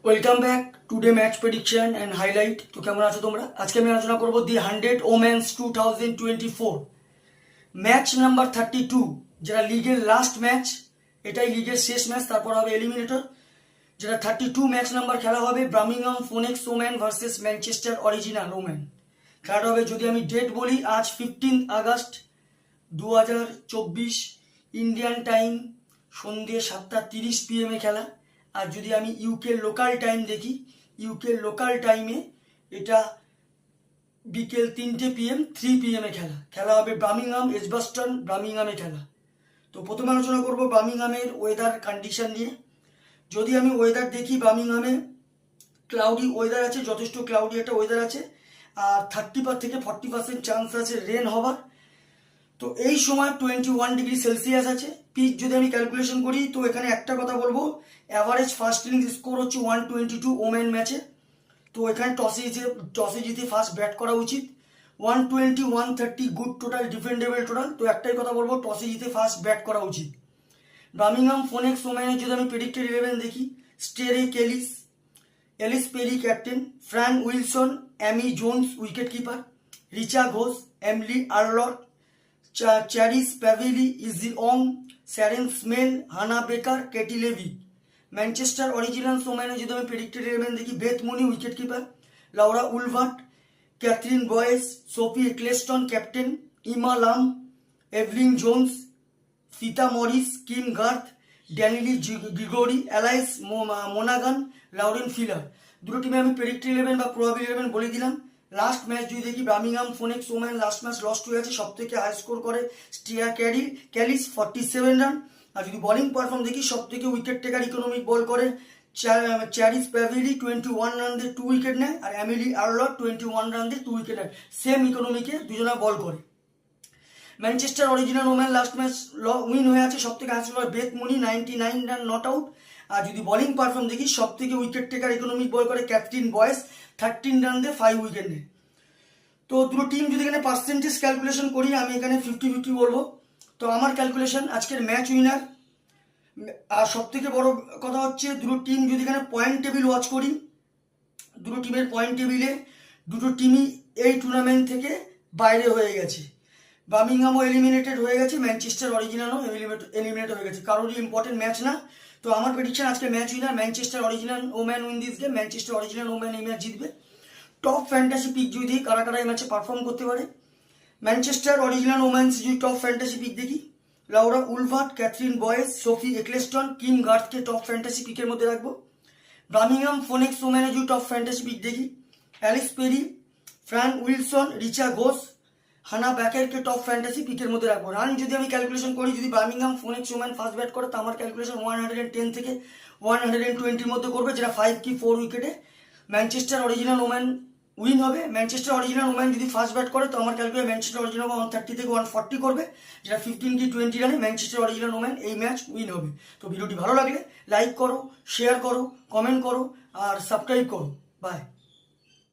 Welcome back today match prediction and highlight. তো কেমন আছো তোমরা? আজকে আমি আলোচনা করবো দি 100 ওমেন্স 2024 ম্যাচ নাম্বার 32, যেটা লিগের লাস্ট ম্যাচ। এটাই লিগের শেষ ম্যাচ, তারপর হবে এলিমিনেটর। যেটা 32 ম্যাচ নাম্বার খেলা হবে Birmingham Phoenix women versus Manchester original women. খেলাটা হবে, যদি আমি ডেট বলি, আজ 15 আগস্ট 2024 ইন্ডিয়ান টাইম সন্ধ্যে 7:30 PM খেলা। আর যদি আমি ইউকে লোকাল টাইম দেখি, ইউকে লোকাল টাইমে এটা বিকেল 3টে PM 3 PM খেলা। খেলা হবে ব্রামিংহাম এজবাস্টন ব্রামিংহামে খেলা। তো প্রথমে আলোচনা করব ব্রামিংহামের ওয়েদার কন্ডিশন নিয়ে। যদি আমি ওয়েদার দেখি, ব্রামিংহামে ক্লাউডি ওয়েদার আছে, যথেষ্ট ক্লাউডি একটা ওয়েদার আছে। আর 30 থেকে 40% চান্স আছে রেন হবার। তো এই সময় 21 ডিগ্রি সেলসিয়াস আছে। পিচ যদি আমি ক্যালকুলেশন করি, তো এখানে একটা কথা বলবো, অ্যাভারেজ ফার্স্ট ইনিংস স্কোর হচ্ছে 122 ওমেন ম্যাচে। তো এখানে টসে জিতে ফার্স্ট ব্যাট করা উচিত। 120 130 গুড টোটাল, ডিফেন্ডেবল টোটাল। তো একটাই কথা বলবো, টসে জিতে ফার্স্ট ব্যাট করা উচিত। ব্রামিংহাম ফোনেক্স ওমেনের যদি আমি প্রেডিক্টেড 11 দেখি, Sterre Kalis, Ellyse Perry captain, Fran Wilson, Amy Jones wicket keeper, Richa Ghosh, Emily Arlott, চ্যারিস প্যাভিলি, easy অং, স্যারেন স্মেল, Hannah Baker, Katie Levick. Manchester original ওমেনে যদি আমি প্রেডিক্টেড 11 দেখি, Beth Mooney wicket keeper, Laura Wolvaardt, Kathryn Bryce, Sophie Ecclestone captain, Emma Lamb, Evelyn Jones, Fi Morris, Kim Garth, Danielle Gregory, Alice মোনাগান, Lauren Filer. দুটো টিমে আমি predicted 11 বা প্রবাবিল 11 বলে দিলাম। লাস্ট ম্যাচ যদি দেখি, Birmingham Phoenix women last match lost হয়ে আছে। সব থেকে হাই স্কোর করে স্টিয়া ক্যালিস 47 রান। আর যদি বোলিং পারফর্ম দেখি, সব থেকে উইকেট টেকার ইকোনমিক বল করে চ্যারিস প্যাভিলি 21 রান দিয়ে 2 উইকেট নেয়। আর এমিলি আর্লট 21 রান দিয়ে 2 উইকেট নেয়। সেম ইকোনমিকে দুজনা বল করে। Manchester original women last match win হয়ে আছে। সব থেকে হাই স্কোর বেথ মুনি 99 রান নট আউট। আর যদি বোলিং পারফর্ম দেখি, সব থেকে উইকেট টেকার ইকোনমিক বল করে ক্যাথরিন বয়েস 13 রান দিয়ে 5 উইকেট নেয়। তো দুটো টিম যদি এখানে পার্সেন্টেজ ক্যালকুলেশন করি, আমি এখানে 50-50 বলবো। তো আমার ক্যালকুলেশন আজকের ম্যাচ উইনার। আর সব থেকে বড় কথা হচ্ছে, দুটো টিম যদি এখানে পয়েন্ট টেবিল ওয়াচ করি, দুটো টিমের পয়েন্ট টেবিলে দুটো টিমই এই টুর্নামেন্ট থেকে বাইরে হয়ে গেছে। বার্মিংহামও এলিমিনেটেড হয়ে গেছে, ম্যানচেস্টার অরিজিনালও এলিমিনেটেড হয়ে গেছে। কারোরই ইম্পর্টেন্ট ম্যাচ না। তো আমার প্রেডিকশন আজকে match winner Manchester original woman win this game. Manchester original woman এই ম্যাচ জিতবে। টপ ফ্যান্টাসি পিক যদি দেখি, কারা কারা এই ম্যাচে পারফর্ম করতে পারে। ম্যানচেস্টার অরিজিনাল ওম্যান্স যদি টপ ফ্যান্টাসি পিক দেখি, Laura Wolvaardt, Kathryn Bryce, Sophie Ecclestone, Kim গার্থকে টপ ফ্যান্টাসি পিকের মধ্যে রাখবো। ব্রামিংহাম ফোনেক্স ওম্যানে যদি টপ ফ্যান্টাসি পিক দেখি, Ellyse Perry, Fran Wilson, Richa Ghosh, Hannah ব্যাকেরকে টপ ফ্যান্টাসি পিকের মধ্যে রাখবো। রান যদি আমি ক্যালকুলেশন করি, যদি Birmingham phonics woman first bat করে, তো আমার ক্যালকুলেশন 110 থেকে 120-র মধ্যে করবে, যেটা 5 কি 4 উইকেটে ম্যানচেস্টার অরিজিনাল ওম্যান উইন হবে। ম্যানচেস্টার অরিজিনাল ওম্যান যদি ফার্স্ট ব্যাট করে, তো আমার ক্যালকুলেশন ম্যানচেস্টার অরিজিনাল 130 থেকে 140 করবে, যেটা 15 কি 20 রানে ম্যানচেস্টার অরিজিনাল ওম্যান এই ম্যাচ উইন হবে। তো ভিডিওটি ভালো লাগলে লাইক করো, শেয়ার করো, কমেন্ট করো আর সাবস্ক্রাইব করো। বাই।